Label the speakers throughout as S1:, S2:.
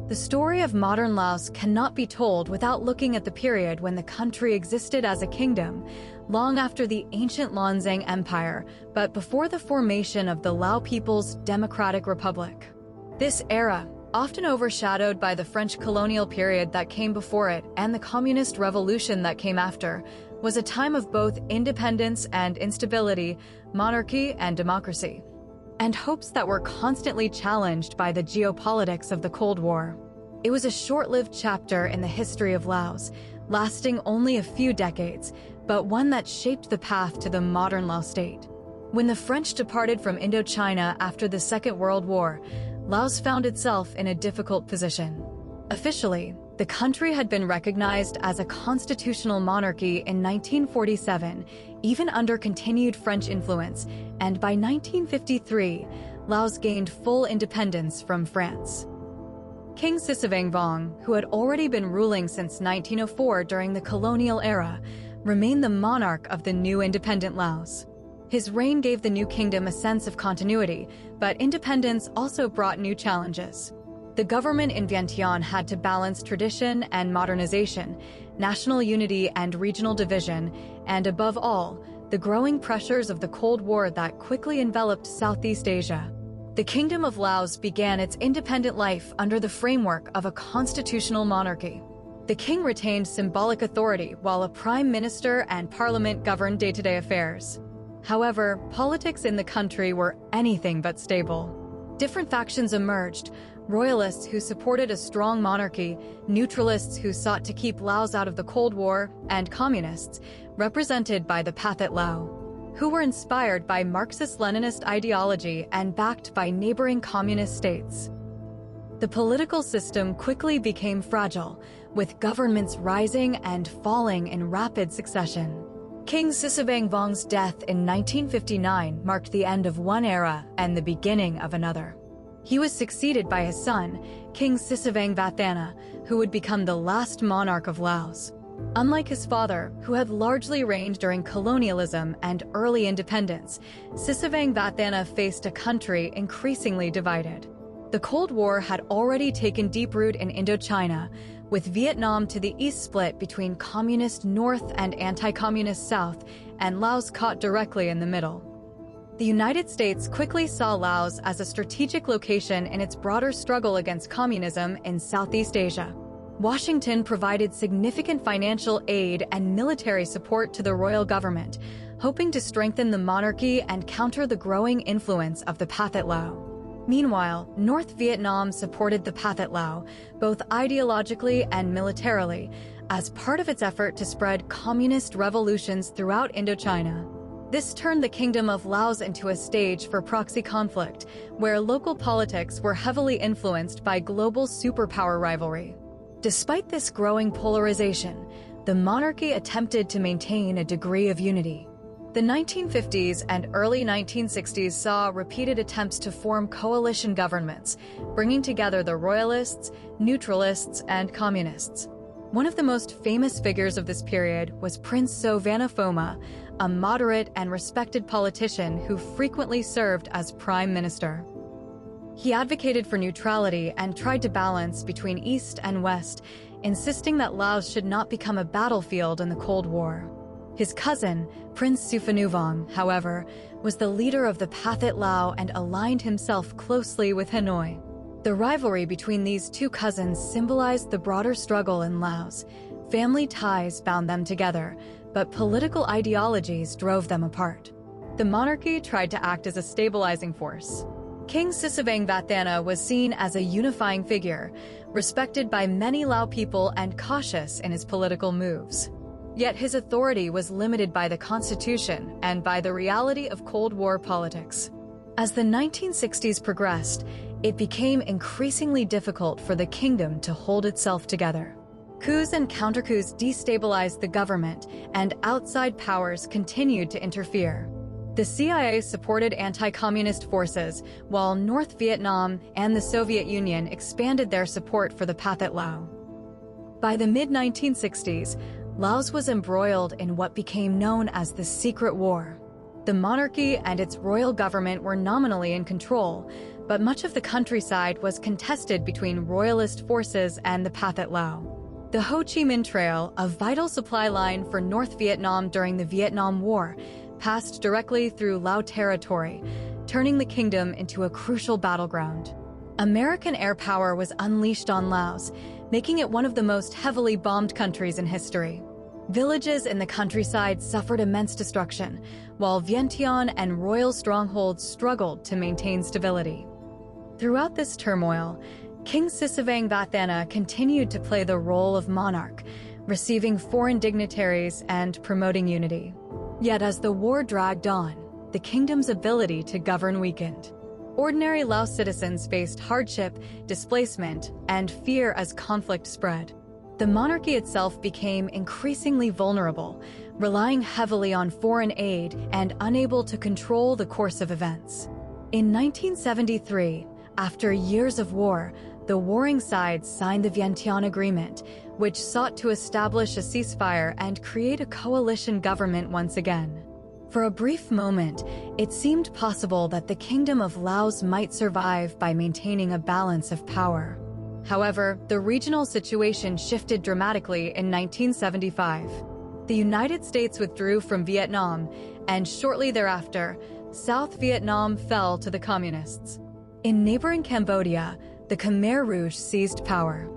S1: The story of modern Laos cannot be told without looking at the period when the country existed as a kingdom, long after the ancient Lanzang Empire, but before the formation of the Lao People's Democratic Republic. This era, often overshadowed by the French colonial period that came before it and the communist revolution that came after, was a time of both independence and instability, monarchy and democracy, and hopes that were constantly challenged by the geopolitics of the Cold War. It was a short-lived chapter in the history of Laos, lasting only a few decades, but one that shaped the path to the modern Lao state. When the French departed from Indochina after the Second World War, Laos found itself in a difficult position. Officially, the country had been recognized as a constitutional monarchy in 1947, even under continued French influence, and by 1953, Laos gained full independence from France. King Sisavangvong, who had already been ruling since 1904 during the colonial era, remained the monarch of the new independent Laos. His reign gave the new kingdom a sense of continuity, but independence also brought new challenges. The government in Vientiane had to balance tradition and modernization, national unity and regional division, and above all, the growing pressures of the Cold War that quickly enveloped Southeast Asia. The Kingdom of Laos began its independent life under the framework of a constitutional monarchy. The king retained symbolic authority while a prime minister and parliament governed day-to-day affairs. However, politics in the country were anything but stable. Different factions emerged: royalists who supported a strong monarchy, neutralists who sought to keep Laos out of the Cold War, and communists, represented by the Pathet Lao, who were inspired by Marxist-Leninist ideology and backed by neighboring communist states. The political system quickly became fragile, with governments rising and falling in rapid succession. King Sisavangvong's death in 1959 marked the end of one era and the beginning of another. He was succeeded by his son, King Sisavangvathana, who would become the last monarch of Laos. Unlike his father, who had largely reigned during colonialism and early independence, Sisavangvathana faced a country increasingly divided. The Cold War had already taken deep root in Indochina, with Vietnam to the east split between communist North and anti-communist South, and Laos caught directly in the middle. The United States quickly saw Laos as a strategic location in its broader struggle against communism in Southeast Asia. Washington provided significant financial aid and military support to the royal government, hoping to strengthen the monarchy and counter the growing influence of the Pathet Lao. Meanwhile, North Vietnam supported the Pathet Lao, both ideologically and militarily, as part of its effort to spread communist revolutions throughout Indochina. This turned the Kingdom of Laos into a stage for proxy conflict, where local politics were heavily influenced by global superpower rivalry. Despite this growing polarization, the monarchy attempted to maintain a degree of unity. The 1950s and early 1960s saw repeated attempts to form coalition governments, bringing together the royalists, neutralists, and communists. One of the most famous figures of this period was Prince Sovanafoma, a moderate and respected politician who frequently served as prime minister. He advocated for neutrality and tried to balance between East and West, insisting that Laos should not become a battlefield in the Cold War. His cousin, Prince Suphanuvong, however, was the leader of the Pathet Lao and aligned himself closely with Hanoi. The rivalry between these two cousins symbolized the broader struggle in Laos. Family ties bound them together, but political ideologies drove them apart. The monarchy tried to act as a stabilizing force. King Sisavangvathana was seen as a unifying figure, respected by many Lao people and cautious in his political moves. Yet his authority was limited by the constitution and by the reality of Cold War politics. As the 1960s progressed, it became increasingly difficult for the kingdom to hold itself together. Coups and counter-coups destabilized the government, and outside powers continued to interfere. The CIA supported anti-communist forces, while North Vietnam and the Soviet Union expanded their support for the Pathet Lao. By the mid-1960s, Laos was embroiled in what became known as the Secret War. The monarchy and its royal government were nominally in control, but much of the countryside was contested between royalist forces and the Pathet Lao. The Ho Chi Minh Trail, a vital supply line for North Vietnam during the Vietnam War, passed directly through Lao territory, turning the kingdom into a crucial battleground. American air power was unleashed on Laos, making it one of the most heavily bombed countries in history. Villages in the countryside suffered immense destruction, while Vientiane and royal strongholds struggled to maintain stability. Throughout this turmoil, King Sisavang Vathana continued to play the role of monarch, receiving foreign dignitaries and promoting unity. Yet as the war dragged on, the kingdom's ability to govern weakened. Ordinary Laos citizens faced hardship, displacement, and fear as conflict spread. The monarchy itself became increasingly vulnerable, relying heavily on foreign aid and unable to control the course of events. In 1973, after years of war, the warring sides signed the Vientiane Agreement, which sought to establish a ceasefire and create a coalition government once again. For a brief moment, it seemed possible that the Kingdom of Laos might survive by maintaining a balance of power. However, the regional situation shifted dramatically in 1975. The United States withdrew from Vietnam, and shortly thereafter, South Vietnam fell to the Communists. In neighboring Cambodia, the Khmer Rouge seized power.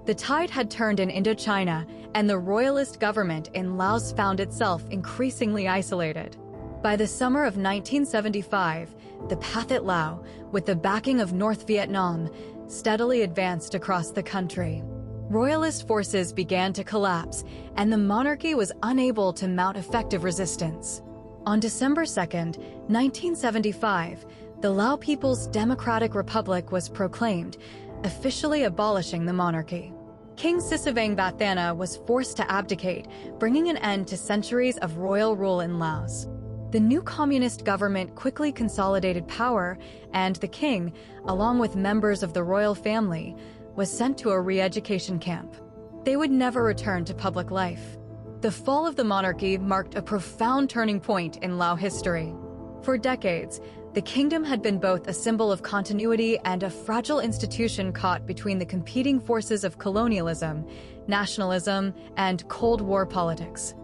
S1: The tide had turned in Indochina, and the royalist government in Laos found itself increasingly isolated. By the summer of 1975, the Pathet Lao, with the backing of North Vietnam, steadily advanced across the country. Royalist forces began to collapse, and the monarchy was unable to mount effective resistance. On December 2, 1975, the Lao People's Democratic Republic was proclaimed, officially abolishing the monarchy. King Sisavang Vathana was forced to abdicate, bringing an end to centuries of royal rule in Laos. The new communist government quickly consolidated power, and the king, along with members of the royal family, was sent to a re-education camp. They would never return to public life. The fall of the monarchy marked a profound turning point in Lao history. For decades, the kingdom had been both a symbol of continuity and a fragile institution caught between the competing forces of colonialism, nationalism, and Cold War politics.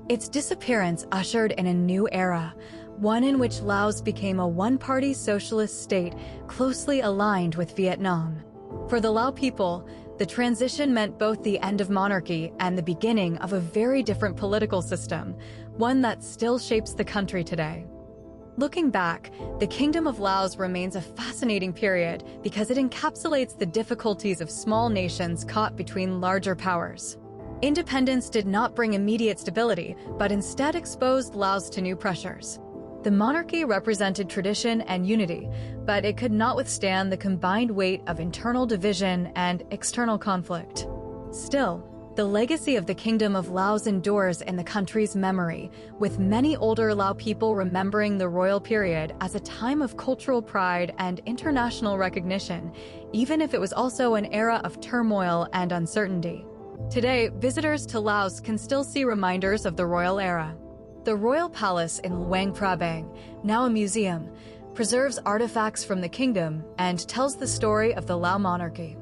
S1: Its disappearance ushered in a new era, one in which Laos became a one-party socialist state closely aligned with Vietnam. For the Lao people, the transition meant both the end of monarchy and the beginning of a very different political system, one that still shapes the country today. Looking back, the Kingdom of Laos remains a fascinating period because it encapsulates the difficulties of small nations caught between larger powers. Independence did not bring immediate stability, but instead exposed Laos to new pressures. The monarchy represented tradition and unity, but it could not withstand the combined weight of internal division and external conflict. Still, the legacy of the Kingdom of Laos endures in the country's memory, with many older Lao people remembering the royal period as a time of cultural pride and international recognition, even if it was also an era of turmoil and uncertainty. Today, visitors to Laos can still see reminders of the royal era. The Royal Palace in Luang Prabang, now a museum, preserves artifacts from the kingdom and tells the story of the Lao monarchy.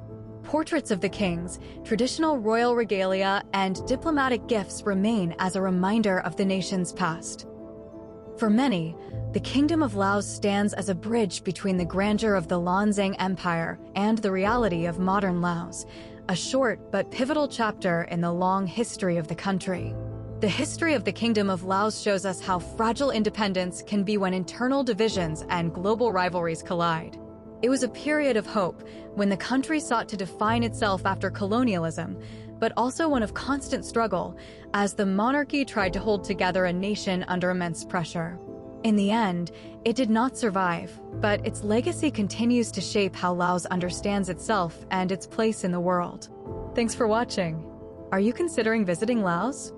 S1: Portraits of the kings, traditional royal regalia, and diplomatic gifts remain as a reminder of the nation's past. For many, the Kingdom of Laos stands as a bridge between the grandeur of the Lanzang Empire and the reality of modern Laos, a short but pivotal chapter in the long history of the country. The history of the Kingdom of Laos shows us how fragile independence can be when internal divisions and global rivalries collide. It was a period of hope when the country sought to define itself after colonialism, but also one of constant struggle as the monarchy tried to hold together a nation under immense pressure. In the end, it did not survive, but its legacy continues to shape how Laos understands itself and its place in the world. Thanks for watching. Are you considering visiting Laos?